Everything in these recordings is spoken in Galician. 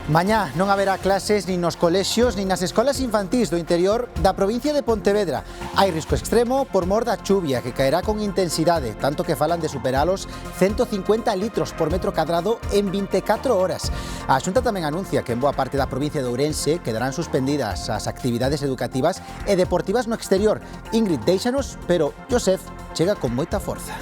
Mañá non haberá clases nin nos colexios nin nas escolas infantís do interior da provincia de Pontevedra. Hai risco extremo por mor da chuvia que caerá con intensidade, tanto que falan de superar os 150 litros por metro cadrado en 24 horas. A Xunta tamén anuncia que en boa parte da provincia de Ourense quedarán suspendidas as actividades educativas e deportivas no exterior. Ingrid, déixanos, pero Josef chega con moita forza.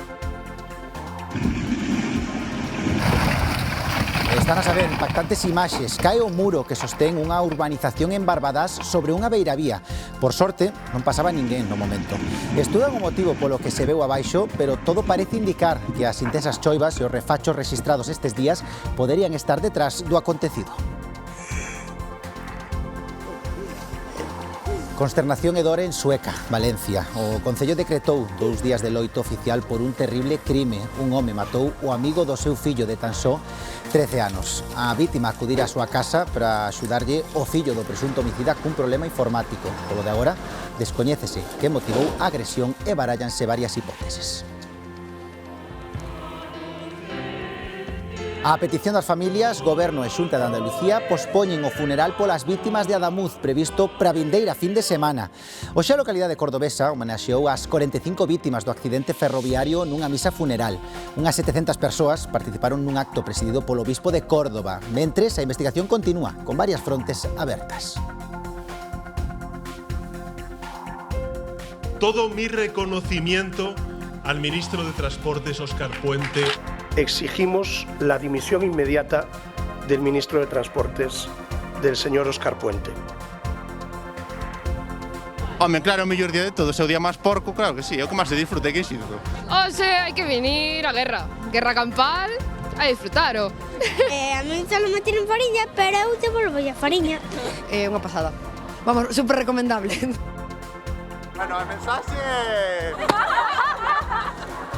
Están a saber impactantes imaxes. Cae o muro que sostén unha urbanización en Barbadás sobre unha beiravía. Por sorte, non pasaba ninguén no momento. Estudan o motivo polo que se veu abaixo, pero todo parece indicar que as intensas choivas e os refachos registrados estes días poderían estar detrás do acontecido. Consternación e dor en Sueca, Valencia. O Concello decretou 2 días de loito oficial por un terrible crime. Un home matou o amigo do seu fillo de tan só 13 anos. A vítima acudira á súa casa para axudarlle o fillo do presunto homicida cun problema informático. Polo de agora, descoñécese que motivou a agresión e barállanse varias hipóteses. A petición das familias, Goberno e Xunta de Andalucía pospoñen o funeral polas vítimas de Adamuz previsto para a vindeira fin de semana. Hoxe a localidade cordobesa homenaxeou as 45 vítimas do accidente ferroviario nunha misa funeral. Unhas 700 persoas participaron nun acto presidido polo bispo de Córdoba, mentres a investigación continúa con varias frontes abertas. Todo mi reconocimiento al ministro de Transportes, Óscar Puente. Exigimos la dimisión inmediata del ministro de Transportes, del señor Óscar Puente. Home, claro, o mellor día de todos, é o día máis porco, claro que sí, é o que máis se disfruta, que xito. Oxe, hai que venir a guerra campal, a disfrutaro. A mí só non me tienen fariña, pero eu te volvo a fariña. É unha pasada, vamos, super recomendable. Bueno, a mensaxe...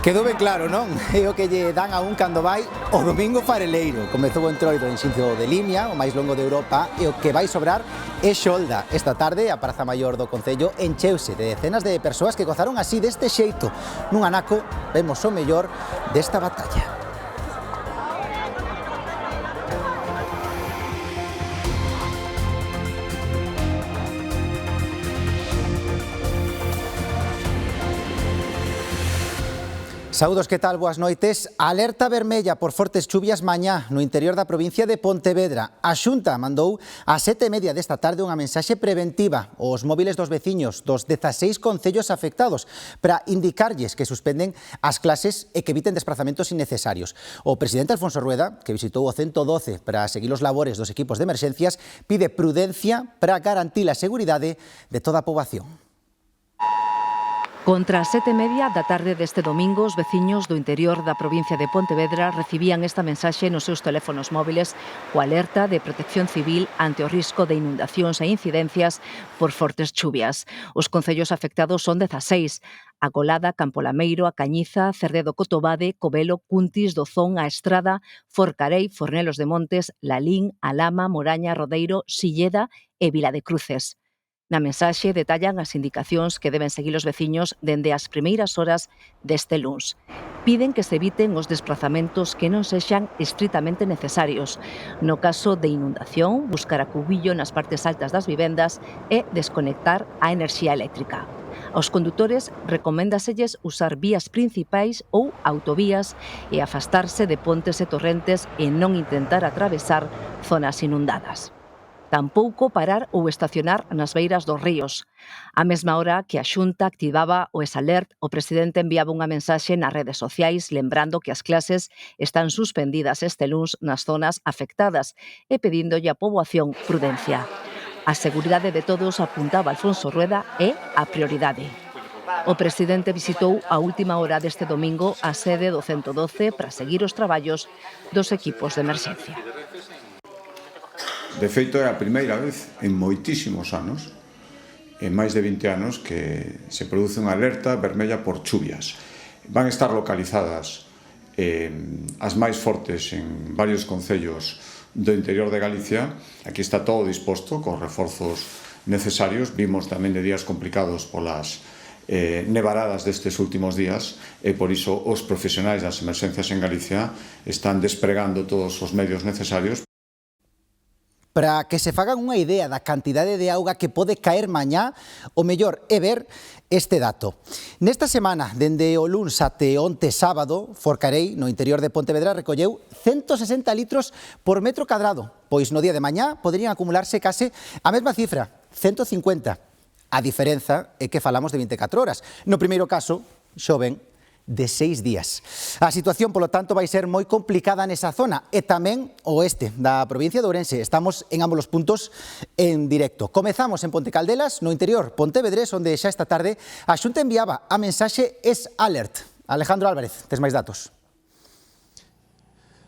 Quedou ben claro, non? É o que lle dan a un cando vai o domingo fareleiro. Comezou o entroido en Xinzo de Limia, o máis longo de Europa, e o que vai sobrar é xolda. Esta tarde, a Praza Maior do Concello encheuse de decenas de persoas que gozaron así deste xeito. Nun anaco, vemos o mellor desta batalla. Saúdos, que tal? Boas noites. Alerta vermella por fortes chuvias mañá no interior da provincia de Pontevedra. A Xunta mandou a 7:30 desta tarde unha mensaxe preventiva aos móviles dos veciños dos 16 concellos afectados para indicarlles que suspenden as clases e que eviten desplazamentos innecesarios. O presidente Alfonso Rueda, que visitou o 112 para seguir os labores dos equipos de emerxencias, pide prudencia para garantir a seguridade de toda a poboación. Contra as 7:30 da tarde deste domingo, os veciños do interior da provincia de Pontevedra recibían esta mensaxe nos seus teléfonos móviles coa alerta de Protección Civil ante o risco de inundacións e incidencias por fortes chuvias. Os concellos afectados son 16: A Colada, Campolameiro, A Cañiza, Cerdedo Cotobade, Covelo, Cuntis, Dozón, A Estrada, Forcarei, Fornelos de Montes, Lalín, Alama, Moraña, Rodeiro, Silleda e Vila de Cruces. Na mensaxe detallan as indicacións que deben seguir os veciños dende as primeiras horas deste luns. Piden que se eviten os desplazamentos que non sexan estritamente necesarios. No caso de inundación, buscar acubillo nas partes altas das vivendas e desconectar a enerxía eléctrica. Aos condutores recoméndaselles usar vías principais ou autovías e afastarse de pontes e torrentes e non intentar atravesar zonas inundadas. Tampouco parar ou estacionar nas beiras dos ríos. A mesma hora que a Xunta activaba o ESALERT, o presidente enviaba unha mensaxe nas redes sociais lembrando que as clases están suspendidas este luns nas zonas afectadas e pedíndolle á poboación prudencia. A seguridade de todos, apuntaba Alfonso Rueda, é a prioridade. O presidente visitou a última hora deste domingo a sede do 112 para seguir os traballos dos equipos de emerxencia. De feito, é a primeira vez en moitísimos anos, en máis de 20 anos, que se produce unha alerta vermella por chuvias. Van estar localizadas as máis fortes en varios concellos do interior de Galicia. Aquí está todo disposto, con reforzos necesarios. Vimos tamén de días complicados polas nevaradas destes últimos días e por iso os profesionais das emerxencias en Galicia están despregando todos os medios necesarios. Para que se fagan unha idea da cantidade de auga que pode caer mañá, o mellor é ver este dato. Nesta semana, dende o luns até onte sábado, Forcarei, no interior de Pontevedra, recolleu 160 litros por metro cadrado, pois no día de mañá poderían acumularse case a mesma cifra, 150. A diferenza é que falamos de 24 horas. No primeiro caso, xoven de 6 días. A situación, polo tanto, vai ser moi complicada nesa zona e tamén o oeste da provincia de Ourense. Estamos en ambos os puntos en directo. Comezamos en Ponte Caldelas, no interior pontevedrés, onde xa esta tarde a Xunta enviaba a mensaxe Es Alert. Alejandro Álvarez, tes máis datos.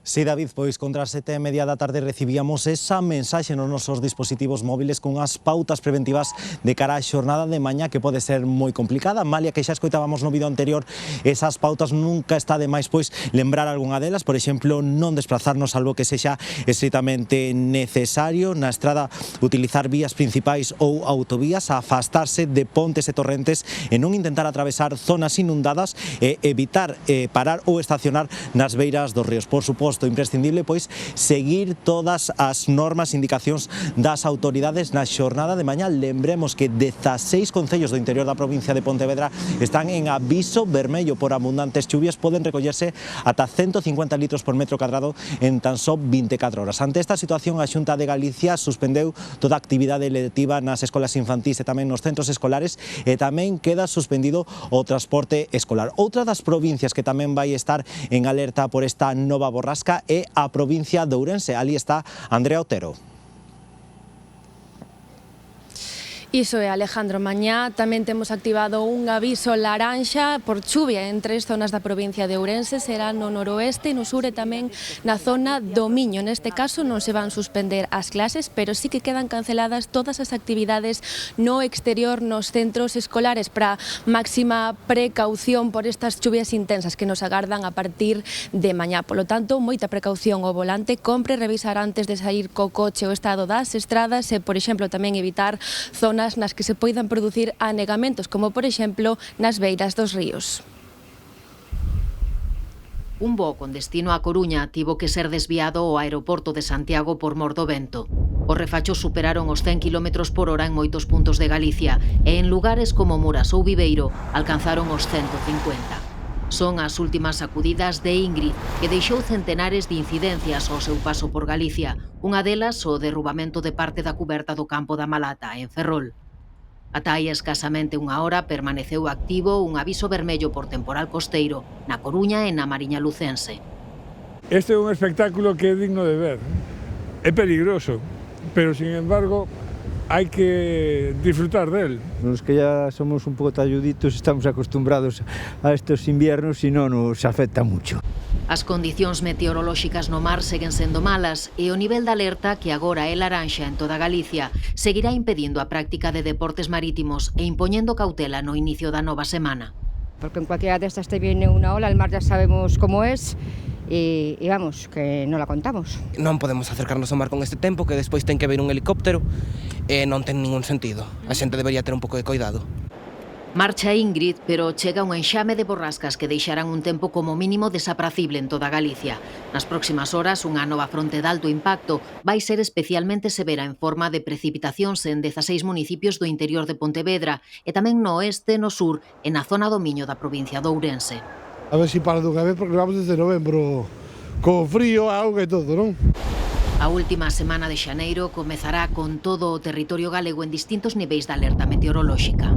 Sí, David, pois contra as 7:30 da tarde recibíamos esa mensaxe nos nosos dispositivos móviles con as pautas preventivas de cara á xornada de mañá que pode ser moi complicada. Malia que xa escoitábamos no vídeo anterior, esas pautas nunca está de máis pois lembrar algunha delas, por exemplo, non desplazarnos salvo que sexa estritamente necesario na estrada, utilizar vías principais ou autovías, afastarse de pontes e torrentes e non intentar atravesar zonas inundadas e evitar parar ou estacionar nas beiras dos ríos. Por suposto, imprescindible pois seguir todas as normas e indicacións das autoridades na xornada de mañá. Lembremos que 16 concellos do interior da provincia de Pontevedra están en aviso vermello por abundantes chuvias, poden recollerse ata 150 litros por metro cadrado en tan só 24 horas. Ante esta situación, a Xunta de Galicia suspendeu toda a actividade letiva nas escolas infantís e tamén nos centros escolares e tamén queda suspendido o transporte escolar. Outra das provincias que tamén vai estar en alerta por esta nova borrasca é a provincia de Ourense. Ali está Andrea Otero. Iso é, Alejandro. Mañá tamén temos activado un aviso laranxa por chuvia en 3 zonas da provincia de Ourense. Será no noroeste e no sur e tamén na zona do Miño. Neste caso non se van suspender as clases, pero sí que quedan canceladas todas as actividades no exterior nos centros escolares para máxima precaución por estas chuvias intensas que nos agardan a partir de mañá. Polo tanto, moita precaución ao volante, compre revisar antes de sair co coche o estado das estradas e, por exemplo, tamén evitar zonas nas que se poidan producir anegamentos, como por exemplo nas beiras dos ríos. Un voo con destino a Coruña tivo que ser desviado ao aeroporto de Santiago por mor do vento. Os refachos superaron os 100 km por hora en moitos puntos de Galicia e en lugares como Muras ou Viveiro alcanzaron os 150. Son as últimas sacudidas de Ingrid, que deixou centenares de incidencias ao seu paso por Galicia, unha delas o derrubamento de parte da cuberta do campo da Malata, en Ferrol. Ata hai escasamente unha hora permaneceu activo un aviso vermello por temporal costeiro na Coruña e na Mariña Lucense. Este é un espectáculo que é digno de ver. É peligroso, pero sin embargo hai que disfrutar del. Nos que ya somos un pouco talluditos, estamos acostumbrados a estos inviernos e non nos afecta mucho. As condicións meteorolóxicas no mar seguen sendo malas e o nivel de alerta, que agora é laranxa en toda Galicia, seguirá impedindo a práctica de deportes marítimos e impoñendo cautela no inicio da nova semana. Porque en cualquiera de estas te viene una ola, el mar ya sabemos cómo es. Y vamos, que non la contamos. Non podemos acercarnos ao mar con este tempo, que despois ten que ver un helicóptero e non ten ningún sentido. A xente debería ter un pouco de cuidado. Marcha Ingrid, pero chega un enxame de borrascas que deixarán un tempo como mínimo desapracible en toda Galicia. Nas próximas horas, unha nova fronte de alto impacto vai ser especialmente severa en forma de precipitacións en 16 municipios do interior de Pontevedra e tamén no oeste, no sur e na zona do Miño da provincia de Ourense. A ver si para dunha vez, porque vamos desde novembro co frío, a auga e todo, non? A última semana de xaneiro comezará con todo o territorio galego en distintos niveis de alerta meteorolóxica.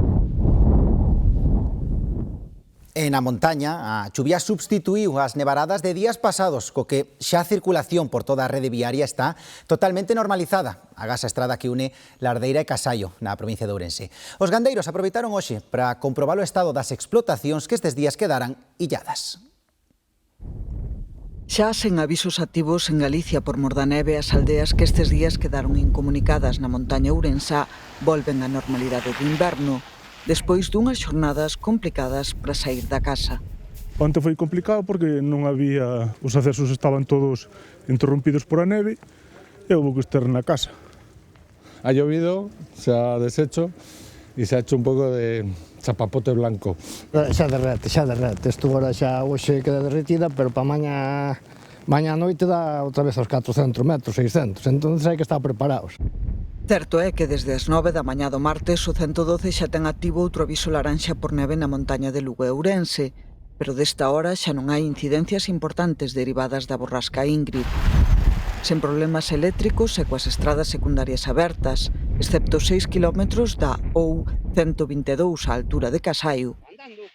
En a montaña, a chuvia substituíu as nevaradas de días pasados, co que xa a circulación por toda a rede viaria está totalmente normalizada. Agás a estrada que une Lardeira e Casallo, na provincia de Ourense. Os gandeiros aproveitaron hoxe para comprobar o estado das explotacións que estes días quedaran illadas. Xa sen avisos activos en Galicia por mor da neve, as aldeas que estes días quedaron incomunicadas na montaña ourensá volven á normalidade do inverno, despois dunhas xornadas complicadas para sair da casa. Onte foi complicado porque non había, os accesos estaban todos interrompidos por a neve e houve que estar na casa. Ha llovido, se ha deshecho e se ha hecho un pouco de chapapote blanco. Xa derrete. Isto agora xa hoxe queda derretida, pero para mañá mañá a noite dá outra vez aos 400 metros, 600, entón hai que estar preparados. Certo é que desde as 9 da mañá do martes o 112 xa ten activo outro aviso laranxa por neve na montaña de Lugo e Ourense, pero desta hora xa non hai incidencias importantes derivadas da borrasca Ingrid. Sen problemas eléctricos e coas estradas secundarias abertas, excepto 6 kilómetros da OU-122 á altura de Casaio.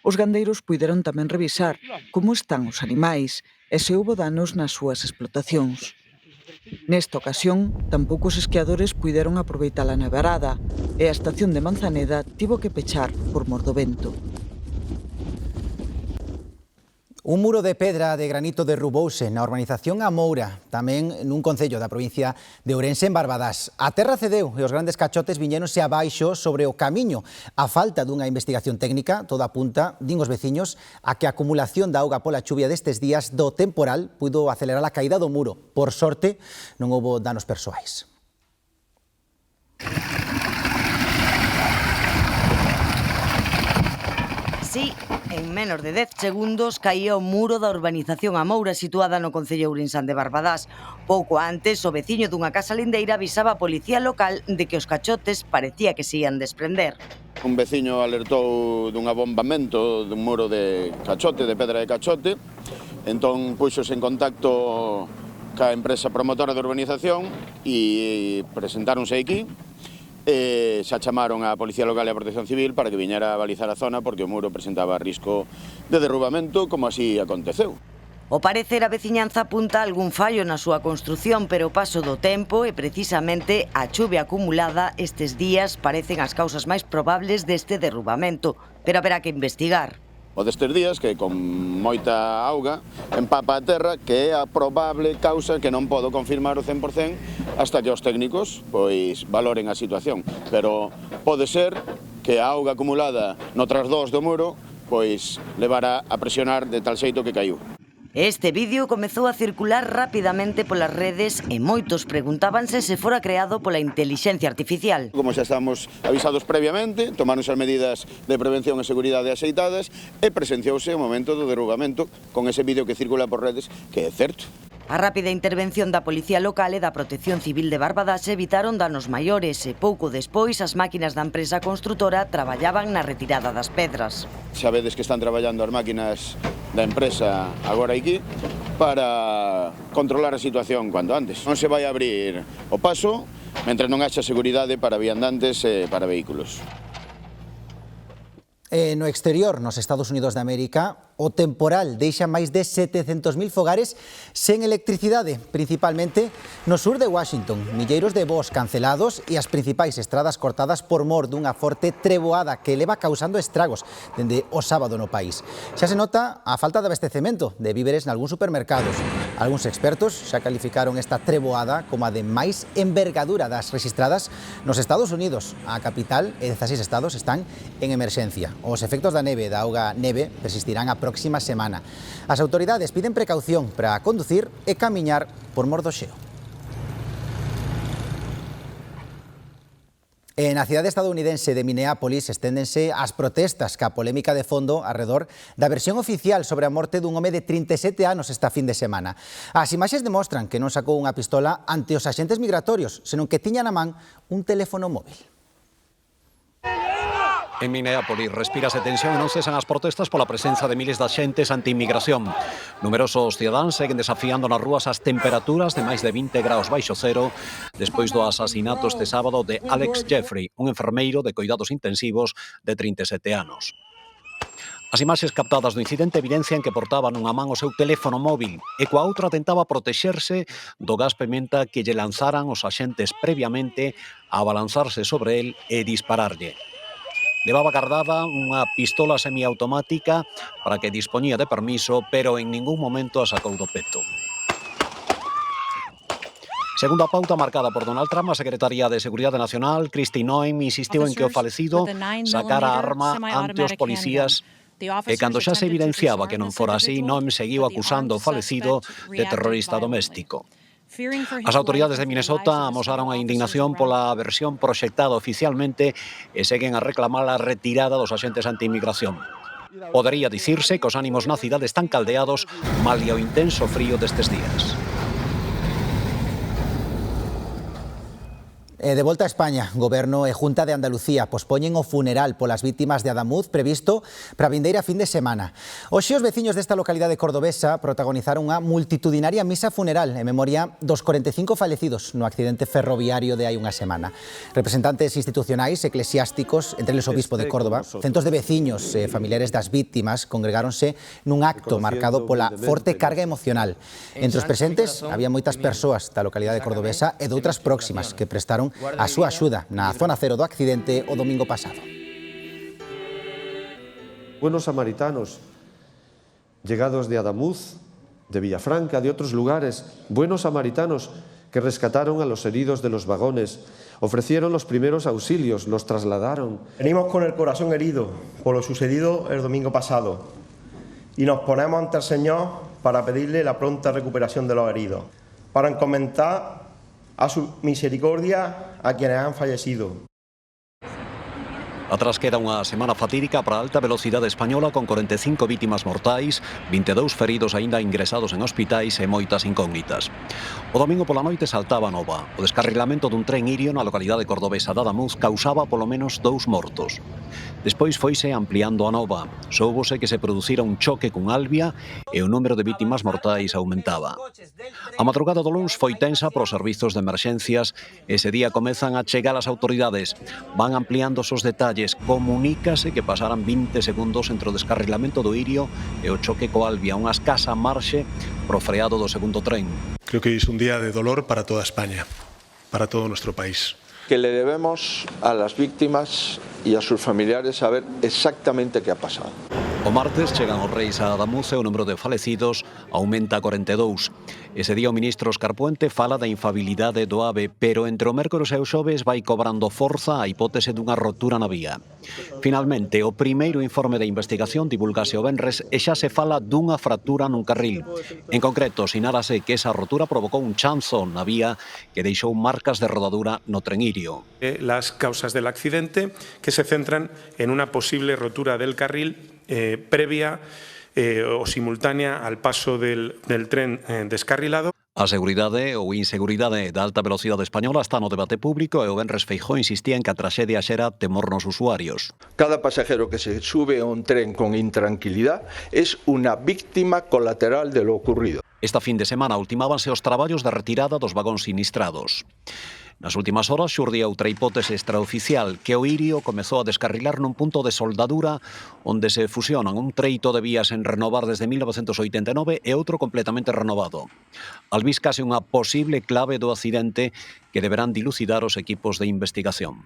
Os gandeiros puideron tamén revisar como están os animais e se houbo danos nas súas explotacións. Nesta ocasión, tampouco os esquiadores puideron aproveitar a nevarada e a estación de Manzaneda tivo que pechar por mor do vento. Un muro de pedra de granito derrubouse na urbanización A Moura, tamén nun concello da provincia de Ourense, en Barbadás. A terra cedeu e os grandes cachotes viñéronse abaixo sobre o camiño. A falta dunha investigación técnica, toda apunta, din os veciños, a que a acumulación da auga pola chuvia destes días do temporal puido acelerar a caída do muro. Por sorte, non houbo danos persoais. Sí, en menos de 10 segundos caía o muro da urbanización A Moura situada no concello ourensán de Barbadás. Pouco antes, o veciño dunha casa lindeira avisaba a policía local de que os cachotes parecía que se ian desprender. Un veciño alertou dun abombamento dun muro de cachote, de pedra de cachote, entón puxose en contacto ca empresa promotora de urbanización e presentáronse aquí. Xa chamaron a Policía Local e a Protección Civil para que viñera a balizar a zona porque o muro presentaba risco de derrubamento, como así aconteceu. O parecer a veciñanza apunta algún fallo na súa construción, pero o paso do tempo e precisamente a chuvia acumulada estes días parecen as causas máis probables deste derrubamento, pero haberá que investigar. O destes días, que con moita auga empapa a terra, que é a probable causa que non podo confirmar o 100% hasta que os técnicos pois valoren a situación. Pero pode ser que a auga acumulada no trasdós do muro pois levará a presionar de tal xeito que caiu. Este vídeo comezou a circular rapidamente polas redes e moitos preguntábanse se fora creado pola intelixencia artificial. Como xa estamos avisados previamente, tomáronse as medidas de prevención e seguridade axeitadas e presenciouse o momento do derrubamento con ese vídeo que circula por redes, que é certo. A rápida intervención da Policía Local e da Protección Civil de Barbadás evitaron danos maiores e pouco despois as máquinas da empresa construtora traballaban na retirada das pedras. Xa vedes que están traballando as máquinas da empresa agora aquí para controlar a situación cuando antes. Non se vai abrir o paso mentre non haxa seguridade para viandantes e para vehículos. No exterior, nos Estados Unidos de América, o temporal deixa máis de 700.000 fogares sen electricidade, principalmente no sur de Washington. Milleiros de voos cancelados e as principais estradas cortadas por mor dunha forte treboada que leva causando estragos dende o sábado no país. Xa se nota a falta de abastecemento de víveres nalgúns supermercados. Algúns expertos xa calificaron esta treboada como a de máis envergadura das registradas nos Estados Unidos. A capital e 16 estados están en emerxencia. Os efectos da neve e da auga neve persistirán a próxima semana. As autoridades piden precaución para conducir e camiñar por mor do xeo. Na cidade estadounidense de Minneapolis esténdense as protestas ca polémica de fondo arredor da versión oficial sobre a morte dun home de 37 anos esta fin de semana. As imaxes demostran que non sacou unha pistola ante os axentes migratorios, senón que tiña na man un teléfono móvil. En Minneapolis respírase tensión e non cesan as protestas pola presenza de miles de axentes anti-inmigración. Numerosos cidadáns seguen desafiando nas rúas as temperaturas de máis de 20 graus baixo cero despois do asasinato este sábado de Alex Jeffrey, un enfermeiro de coidados intensivos de 37 anos. As imaxes captadas do incidente evidencian que portaba nunha man o seu teléfono móvil e coa outra tentaba protexerse do gas pementa que lle lanzaran os axentes previamente a abalanzarse sobre el e dispararlle. Levaba guardada unha pistola semiautomática para que dispoñía de permiso, pero en ningún momento a sacou do peto. Segundo a pauta marcada por Donald Trump, a Secretaría de Seguridade Nacional, Kristi Noem, insistiu en que o falecido sacara a arma ante os policías e cando xa se evidenciaba que non fora así, Noem seguiu acusando o falecido de terrorista doméstico. As autoridades de Minnesota amosaron a indignación pola versión proxectada oficialmente e seguen a reclamar a retirada dos axentes anti-inmigración. Podería dicirse que os ánimos na cidade están caldeados malia o intenso frío destes días. De volta a España, Goberno e Junta de Andalucía pospoñen o funeral polas vítimas de Adamuz previsto para a vindeira fin de semana. Hoxe os veciños desta localidade cordobesa protagonizaron unha multitudinaria misa funeral en memoria dos 45 falecidos no accidente ferroviario de hai unha semana. Representantes institucionais, eclesiásticos, entre eles o Obispo de Córdoba, centos de veciños e familiares das vítimas congregáronse nun acto marcado pola forte carga emocional. Entre os presentes había moitas persoas da localidade cordobesa e doutras próximas que prestaron a súa axuda na zona cero do accidente o domingo pasado. Buenos samaritanos, llegados de Adamuz, de Villafranca, de otros lugares, buenos samaritanos que rescataron a los heridos de los vagones, ofrecieron los primeros auxilios, los trasladaron. Venimos con el corazón herido por lo sucedido el domingo pasado y nos ponemos ante el Señor para pedirle la pronta recuperación de los heridos, para encomendar a su misericordia a quienes han fallecido. Atrás queda unha semana fatídica para a alta velocidade española con 45 vítimas mortais, 22 feridos aínda ingresados en hospitais e moitas incógnitas. O domingo pola noite saltaba a nova. O descarrilamento dun tren irio na localidade cordobesa de Adamuz causaba polo menos 2 mortos. Despois foise ampliando a nova. Soubose que se producira un choque cun Albia e o número de vítimas mortais aumentaba. A madrugada do luns foi tensa para os servizos de emerxencias. Ese día comezan a chegar as autoridades. Van ampliando os detalles. Comunícase que pasarán 20 segundos entre o descarrilamento do Irio e o choque co Albia, unha escasa marxe pro freado do segundo tren. Creo que es un día de dolor para toda España, para todo nuestro país. Que le debemos a las víctimas y a sus familiares saber exactamente qué ha pasado. O martes chegan os reis a Adamuz e o número de falecidos aumenta a 42. Ese día o ministro Óscar Puente fala da infabilidade do AVE, pero entre o mércores e o xoves vai cobrando forza a hipótese dunha rotura na vía. Finalmente, o primeiro informe de investigación divulgase o venres e xa se fala dunha fractura nun carril. En concreto, sinálase que esa rotura provocou un chanzo na vía que deixou marcas de rodadura no tren Irio. Las causas del accidente que se centran en una posible rotura del carril previa o simultánea al paso del tren descarrilado. A seguridade ou inseguridade da alta velocidade española está no debate público e o venres Feijóo insistía en que a traxedia xera temor nos usuarios. Cada pasajero que se sube a un tren con intranquilidad es una víctima colateral de lo ocurrido. Esta fin de semana ultimábanse os traballos de retirada dos vagóns sinistrados. Nas últimas horas xurdía outra hipótese extraoficial que o Irio comezou a descarrilar nun punto de soldadura onde se fusionan un treito de vías en renovar desde 1989 e outro completamente renovado. Albíscase unha posible clave do accidente que deberán dilucidar os equipos de investigación.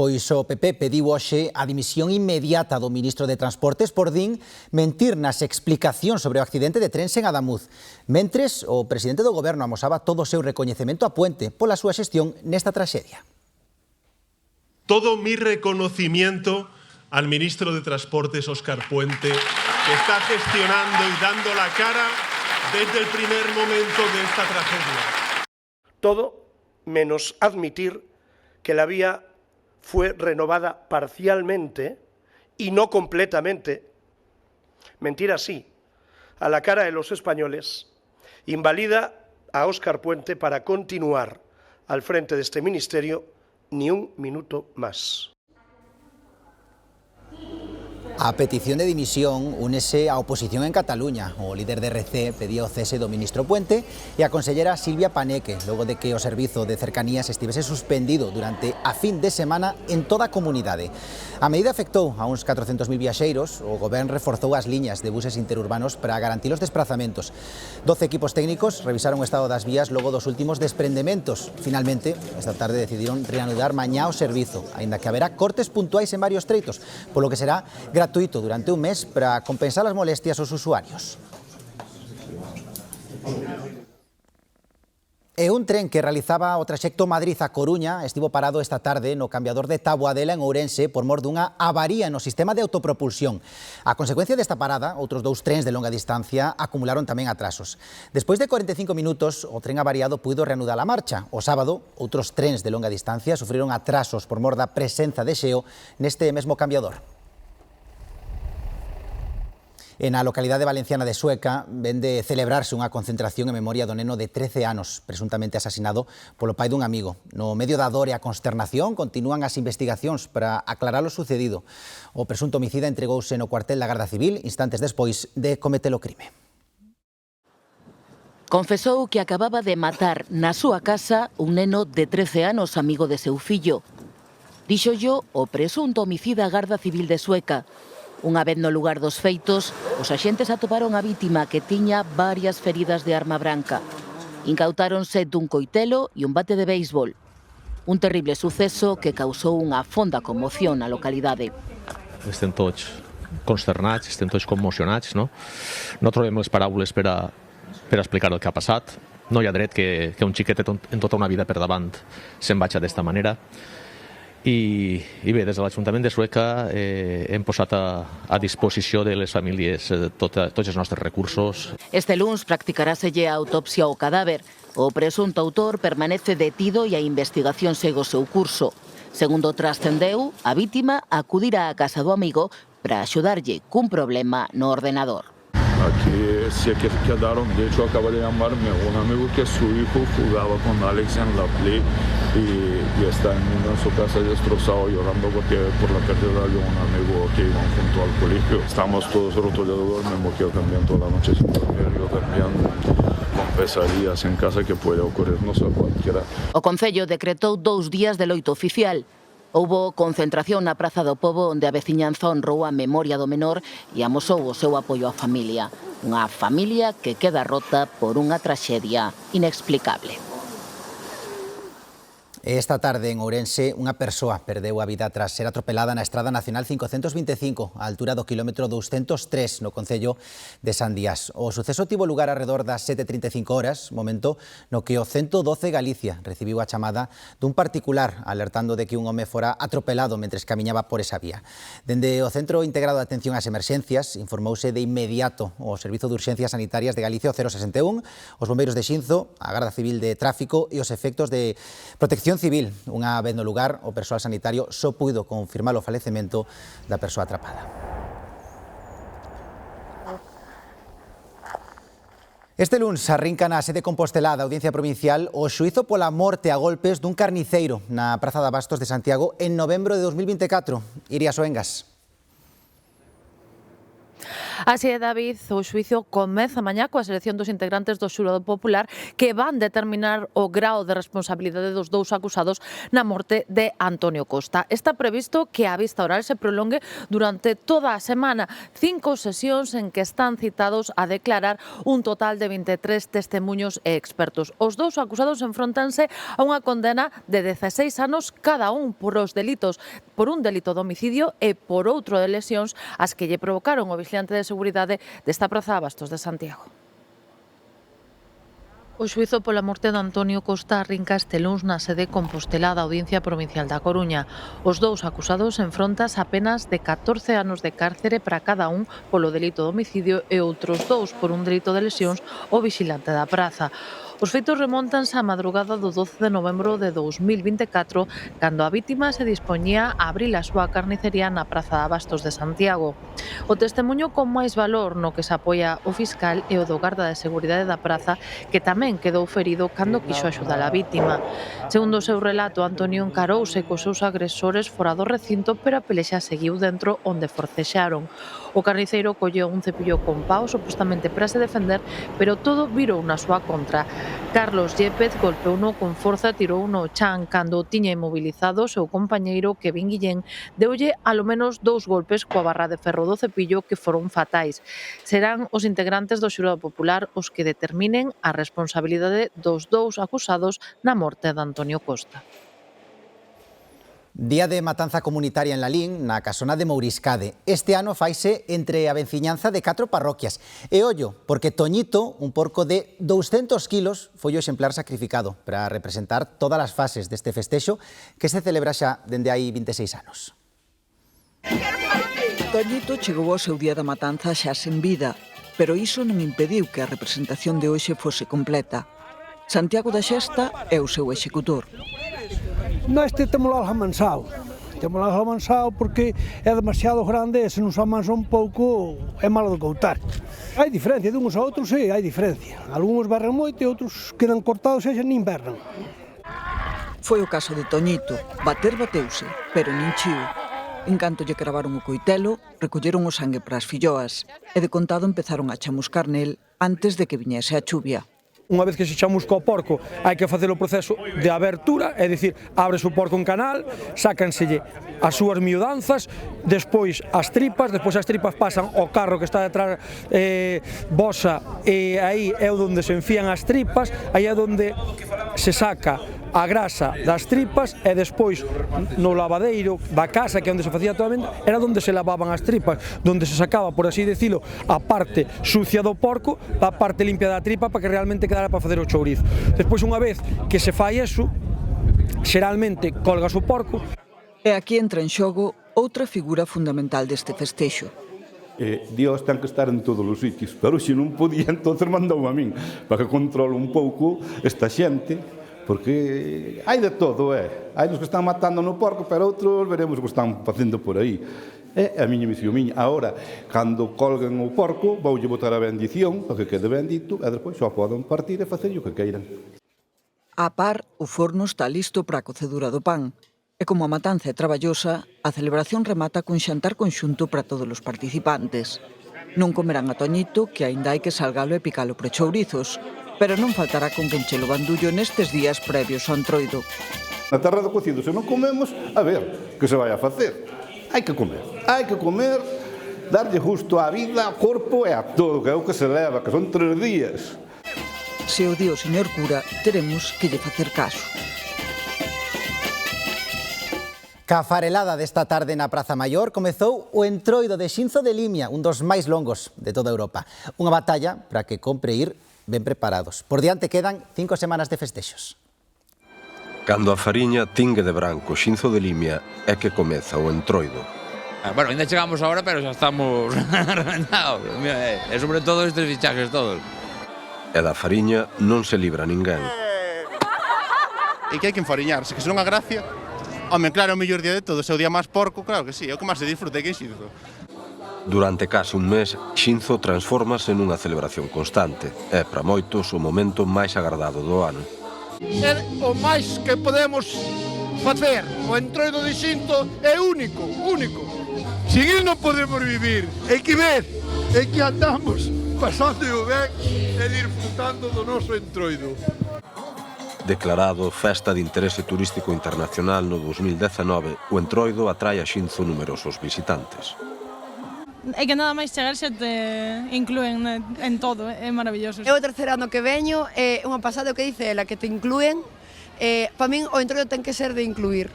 Pois o PP pediu hoxe a dimisión inmediata do ministro de Transportes por din mentir nas explicacións sobre o accidente de trens en Adamuz. Mentres, o presidente do Goberno amosaba todo o seu recoñecemento a Puente pola súa xestión nesta traxedia. Todo mi reconocimiento al ministro de Transportes, Óscar Puente, que está gestionando y dando la cara desde el primer momento de esta tragedia. Todo menos admitir que la vía fue renovada parcialmente y no completamente. Mentir así, a la cara de los españoles, invalida a Óscar Puente para continuar al frente de este ministerio ni un minuto más. A petición de dimisión únese a oposición en Cataluña. O líder de RC pedía o cese do ministro Puente e a consellera Silvia Paneque, logo de que o servizo de cercanías estivese suspendido durante a fin de semana en toda a comunidade. A medida afectou a uns 400.000 viaxeiros. O Goberno reforzou as liñas de buses interurbanos para garantir os desplazamentos. 12 equipos técnicos revisaron o estado das vías logo dos últimos desprendementos. Finalmente, esta tarde decidiron reanudar mañá o servizo, aínda que haberá cortes puntuais en varios treitos, polo que será gratuito durante un mes para compensar as molestias aos usuarios. E un tren que realizaba o traxecto Madrid a Coruña estivo parado esta tarde no cambiador de Taboadela en Ourense por mor dunha avaría no sistema de autopropulsión. A consecuencia desta parada, outros 2 trens de longa distancia acumularon tamén atrasos. Despois de 45 minutos, o tren avariado puido reanudar a marcha. O sábado, outros trens de longa distancia sufriron atrasos por mor da presenza de xeo neste mesmo cambiador. En a localidade valenciana de Sueca ven de celebrarse unha concentración en memoria do neno de 13 anos, presuntamente asasinado polo pai dun amigo. No medio da dor e a consternación continúan as investigacións para aclarar o sucedido. O presunto homicida entregouse no cuartel da Garda Civil instantes despois de cometer o crime. Confesou que acababa de matar na súa casa un neno de 13 anos amigo de seu fillo. Díxollo o presunto homicida Garda Civil de Sueca. Unha vez no lugar dos feitos, os axentes atoparon a vítima que tiña varias feridas de arma branca. Incautáronse dun coitelo e un bate de béisbol. Un terrible suceso que causou unha fonda conmoción na localidade. Estem tots consternats, estem tots commocionats, no? No trobem les paraules per a explicar el que ha passat. No hi ha dret que un xiquet en tota una vida per davant se'n vagi d'esta manera. I bé, des de l'Ajuntament de Sueca hem posat a disposició de les famílies tots els nostres recursos. Este luns practicaráselle a autopsia ao cadáver. O presunto autor permanece detido e a investigación segue o seu curso. Segundo trascendeu, a vítima acudirá á casa do amigo para axudarlle cun problema no ordenador. Aquí se quedaron, de hecho acaba de llamarme un amigo que su hijo jugaba con Alex en la Play y está en su casa destrozado llorando porque por la pérdida de un amigo que iban junto al colegio. Estamos todos rotos de dolor, me moqueo también toda la noche sin dormir, yo también con pesadillas en casa que puede ocurrirnos a cualquiera. O Concello decretou 2 días de loito oficial. Houbo concentración na Praza do Pobo onde a veciñanza honrou a memoria do menor e amosou o seu apoio á familia. Unha familia que queda rota por unha traxedia inexplicable. Esta tarde en Ourense unha persoa perdeu a vida tras ser atropelada na Estrada Nacional 525 á altura do quilómetro 203 no concello de Sandías. O suceso tivo lugar alrededor das 7:35 horas, momento no que o 112 Galicia recibiu a chamada dun particular alertando de que un home fora atropelado mentres camiñaba por esa vía. Dende o Centro Integrado de Atención ás Emerxencias informouse de inmediato o Servizo de Urxencias Sanitarias de Galicia, o 061, os bombeiros de Xinzo, a Garda Civil de Tráfico e os efectos de protección civil. Unha vez no lugar, o persoal sanitario só puido confirmar o falecemento da persoa atrapada. Este luns arrinca na sede compostelá da Audiencia Provincial o xuízo pola morte a golpes dun carniceiro na Praza de Abastos de Santiago en novembro de 2024. Iria Soengas. Así é, David, o xuízo comeza mañá coa selección dos integrantes do xurado popular que van determinar o grao de responsabilidade dos dous acusados na morte de Antonio Costa. Está previsto que a vista oral se prolongue durante toda a semana, 5 sesións en que están citados a declarar un total de 23 testemuños e expertos. Os dous acusados enfrontanse a unha condena de 16 anos cada un por un delito de homicidio e por outro de lesións as que lle provocaron o vigilante de seguridade desta Praza de Abastos de Santiago. O xuízo pola morte de Antonio Costa arrinca este luns na sede compostelá da Audiencia Provincial da Coruña. Os dous acusados enfrontas apenas de 14 anos de cárcere para cada un polo delito de homicidio e outros 2 por un delito de lesións ao vigilante da praza. Os feitos remontanse á madrugada do 12 de novembro de 2024, cando a vítima se dispoñía a abrir a súa carnicería na Praza de Abastos de Santiago. O testemuño con máis valor no que se apoia o fiscal e o do garda de seguridade da praza, que tamén quedou ferido cando quixo axudar a vítima. Segundo o seu relato, Antonio encarouse cos seus agresores fora do recinto, pero a pelexa seguiu dentro onde forcexaron. O carniceiro colleu un cepillo con pau supostamente para se defender, pero todo virou na súa contra. Carlos Yépez golpeouno con forza e tirouno ao chan cando o tiña inmobilizado o seu compañeiro Kevin Guillén deulle alo menos 2 golpes coa barra de ferro do cepillo que foron fatais. Serán os integrantes do xurado popular os que determinen a responsabilidade dos dous acusados na morte de Antonio Costa. Día de matanza comunitaria en Lalín, na casona de Mouriscade. Este ano faise entre a veciñanza de 4 parroquias. E ollo, porque Toñito, un porco de 200 kilos, foi o exemplar sacrificado para representar todas as fases deste festexo que se celebra xa dende hai 26 anos. Toñito chegou ao seu día da matanza xa sen vida, pero iso non impediu que a representación de hoxe fose completa. Santiago da Xesta é o seu executor. Neste temos algo amansado. Temos lá amansado porque é demasiado grande e se non se amansa un pouco é malo de coutar. Hai diferencia, de uns a outros, sí, hai diferencia. Algúns berran moito e outros quedan cortados e xa nin berran. Foi o caso de Toñito. Bater bateuse, pero nin chiu. En canto lle cravaron o coitelo, recolleron o sangue para as filloas e de contado empezaron a chamuscar nel antes de que viñese a chuvia. Unha vez que se chamusca o porco, hai que facer o proceso de abertura, é dicir, abres o porco en canal, sácanselle as súas miudanzas, despois as tripas pasan ao carro que está detrás, bosa, e aí é onde se enfían as tripas, aí é onde se saca a grasa das tripas e despois no lavadeiro da casa, que é onde se facía toda era onde se lavaban as tripas, onde se sacaba, por así decirlo, a parte sucia do porco, a parte limpia da tripa para que realmente quedara para facer o chourizo. Despois, unha vez que se fai eso, xeralmente colgas o porco. E aquí entra en xogo outra figura fundamental deste festexo. Dios ten que estar en todos os sitios, pero se non podía, entonces mandou a min, para que controle un pouco esta xente, porque hai de todo, hai dos que están matando no porco, pero outros veremos o que están facendo por aí. É a miña misión miña. Ahora, cando colguen o porco, voulle botar a bendición para que quede bendito e despois só poden partir e facer o que queiran. A par, o forno está listo para a cocedura do pan. E como a matanza é traballosa, a celebración remata cun xantar conxunto para todos os participantes. Non comerán a Toñito, que aínda hai que salgalo e picalo por chourizos, pero non faltará con quen che lo bandullo nestes días previos ao Entroido. Na terra do cocido, se non comemos, a ver, que se vai a facer? Hai que comer, darlle justo á vida, ao corpo e a todo, que é o que se leva, que son 3 días. Se o di o señor cura, teremos que lle facer caso. Ca farelada desta tarde na Praza Maior comezou o Entroido de Xinzo de Limia, un dos máis longos de toda Europa. Unha batalla para que compre ir ben preparados. Por diante quedan 5 semanas de festexos. Cando a fariña tingue de branco Xinzo de Limia é que comeza o Entroido. Bueno, ainda chegamos agora, pero xa estamos reventados. E sobre todo estes fichajes todos. E da fariña non se libra ninguén. E que hai que enfariñarse, que se non a gracia... Home, claro, o mellor día de todos, é o día máis porco, claro que sí, é o que máis se disfruta aquí en Xinzo. Durante case un mes, Xinzo transfórmase nunha celebración constante. É, para moitos, o momento máis agardado do ano. É o máis que podemos facer. O Entroido de Xinzo é único. Sin il non podemos vivir. É que ver, é que andamos pasando ben e disfrutando do noso Entroido. Declarado Festa de Interese Turístico Internacional no 2019, o Entroido atrae a Xinzo numerosos visitantes. É que nada máis chegar xa te incluen en todo, é maravilloso. É o terceiro ano que veño, é unha pasada o que dice ela, que te incluen. Para min o Entroido ten que ser de incluir.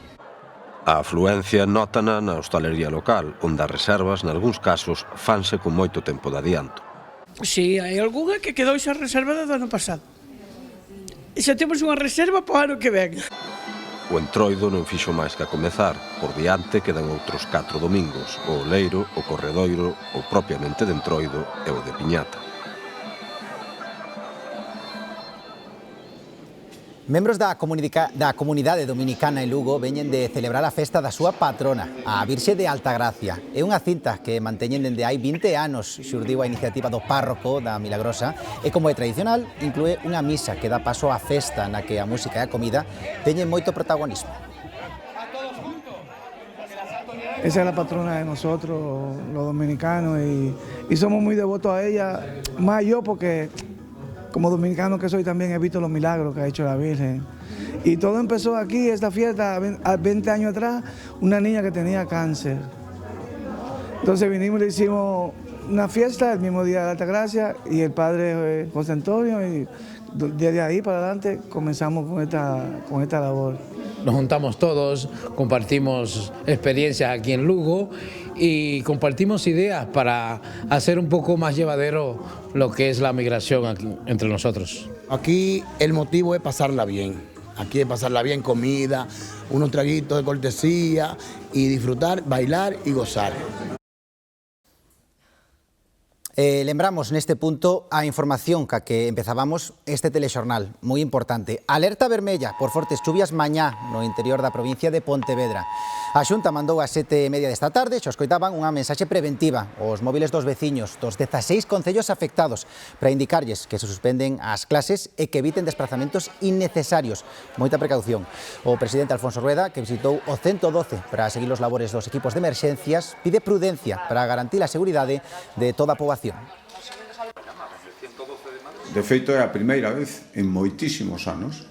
A afluencia nótana na hostalería local, onde as reservas, nalgúns casos, fanse con moito tempo de adianto. Si, hai algunha que quedou xa reservada do ano pasado. E xa temos unha reserva para o ano que ven. O Entroido non fixo máis que a comezar. Por diante quedan outros 4 domingos, o Oleiro, o Corredoiro, o propiamente de Entroido e o de Piñata. Membros da comunidade dominicana en Lugo veñen de celebrar a festa da súa patrona, a Virxe de Altagracia. É unha cinta que manteñen dende hai 20 anos. Xurdiu a iniciativa do párroco da Milagrosa e, como é tradicional, inclúe unha misa que dá paso á festa na que a música e a comida teñen moito protagonismo. Esa es la patrona de nosotros, los dominicanos, y somos muy devotos a ella, más yo porque como dominicano que soy también he visto los milagros que ha hecho la Virgen. Y todo empezó aquí, esta fiesta, 20 años atrás, una niña que tenía cáncer. Entonces vinimos y le hicimos una fiesta el mismo día de la Altagracia y el padre José Antonio, y desde ahí para adelante comenzamos con esta labor. Nos juntamos todos, compartimos experiencias aquí en Lugo y compartimos ideas para hacer un poco más llevadero lo que es la migración aquí, entre nosotros. Aquí el motivo es pasarla bien. Aquí es pasarla bien, comida, unos traguitos de cortesía y disfrutar, bailar y gozar. Lembramos neste punto a información ca que empezábamos este telexornal, moi importante. Alerta vermella por fortes chuvias mañá no interior da provincia de Pontevedra. A Xunta mandou a 7:30 desta tarde, xa escoitaban, unha mensaxe preventiva aos móviles dos veciños dos 16 concellos afectados para indicarlles que se suspenden as clases e que eviten desplazamentos innecesarios. Moita precaución. O presidente Alfonso Rueda, que visitou o 112 para seguir os labores dos equipos de emerxencias, pide prudencia para garantir a seguridade de toda a poboación. De feito, é a primeira vez en moitísimos anos,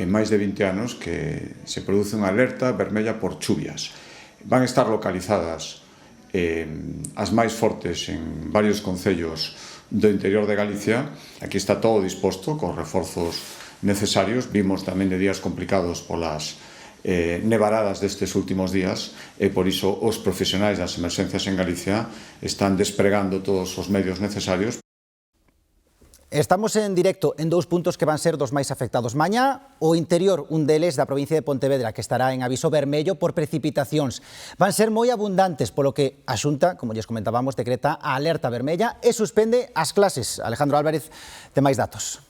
en máis de 20 anos, que se produce unha alerta vermella por chuvias. Van estar localizadas as máis fortes en varios concellos do interior de Galicia. Aquí está todo disposto, con reforzos necesarios. Vimos tamén de días complicados polas nevaradas destes últimos días e por iso os profesionais das emerxencias en Galicia están despregando todos os medios necesarios. Estamos en directo en dous puntos que van ser dos máis afectados. Mañá, o interior, un deles da provincia de Pontevedra, que estará en aviso vermello por precipitacións. Van ser moi abundantes, polo que a Xunta, como lles comentábamos, decreta a alerta vermella e suspende as clases. Alejandro Álvarez, ten máis datos.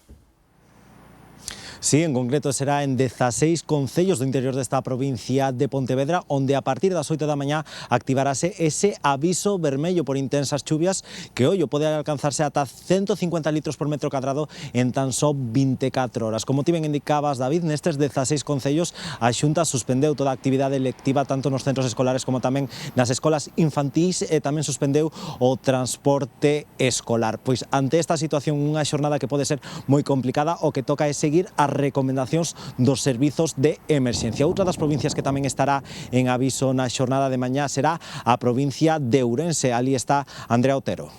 Sí, en concreto será en 16 concellos do interior desta provincia de Pontevedra, onde a partir das 8 da mañá activarase ese aviso vermello por intensas chuvias que hoxe pode alcanzarse ata 150 litros por metro cadrado en tan só 24 horas. Como ti ben indicabas, David, nestes 16 concellos a Xunta suspendeu toda a actividade lectiva tanto nos centros escolares como tamén nas escolas infantís e tamén suspendeu o transporte escolar. Pois ante esta situación, unha xornada que pode ser moi complicada, o que toca é seguir as recomendacións dos servizos de emerxencia. Outra das provincias que tamén estará en aviso na xornada de mañá será a provincia de Ourense. Ali está Andrea Otero.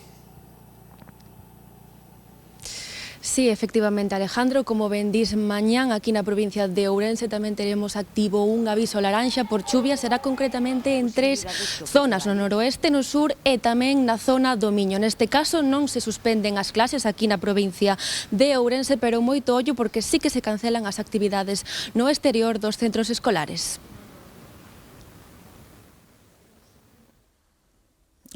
Sí, efectivamente, Alejandro, como ben dis, mañán aquí na provincia de Ourense tamén teremos activo un aviso laranxa por chuvia. Será concretamente en 3 zonas, no noroeste, no sur e tamén na zona do Miño. Neste caso non se suspenden as clases aquí na provincia de Ourense, pero moito ollo porque sí que se cancelan as actividades no exterior dos centros escolares.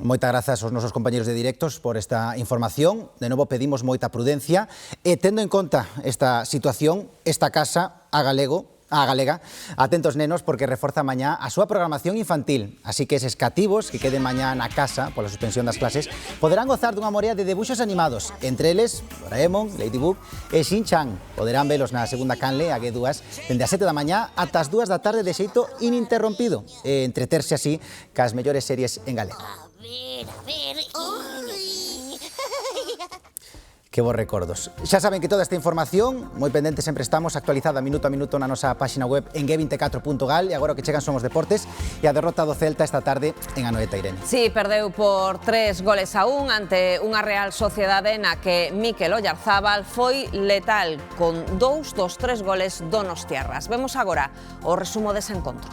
Moitas grazas aos nosos compañeros de directos por esta información. De novo pedimos moita prudencia e tendo en conta esta situación, esta casa, a Galega, atentos nenos porque reforza mañá a súa programación infantil. Así que eses cativos que queden mañá na casa pola suspensión das clases poderán gozar dunha morea de debuxos animados. Entre eles, Doraemon, Ladybug e Shin-Chan. Poderán velos na segunda canle, a G2, dende as 7 da mañá ata as 2 da tarde de xeito ininterrompido. E entreterse así cas mellores series en galego. A ver, Que vos recordos. Xa saben que toda esta información, moi pendente sempre estamos, actualizada minuto a minuto na nosa páxina web en g24.gal, e agora o que chegan son os deportes e a derrota do Celta esta tarde en Anoeta, Irene. Sí, perdeu por 3-1 ante unha Real Sociedade na que Mikel Oyarzábal foi letal con 2 dos 3 goles donostiarras. Vemos agora o resumo dese encontro.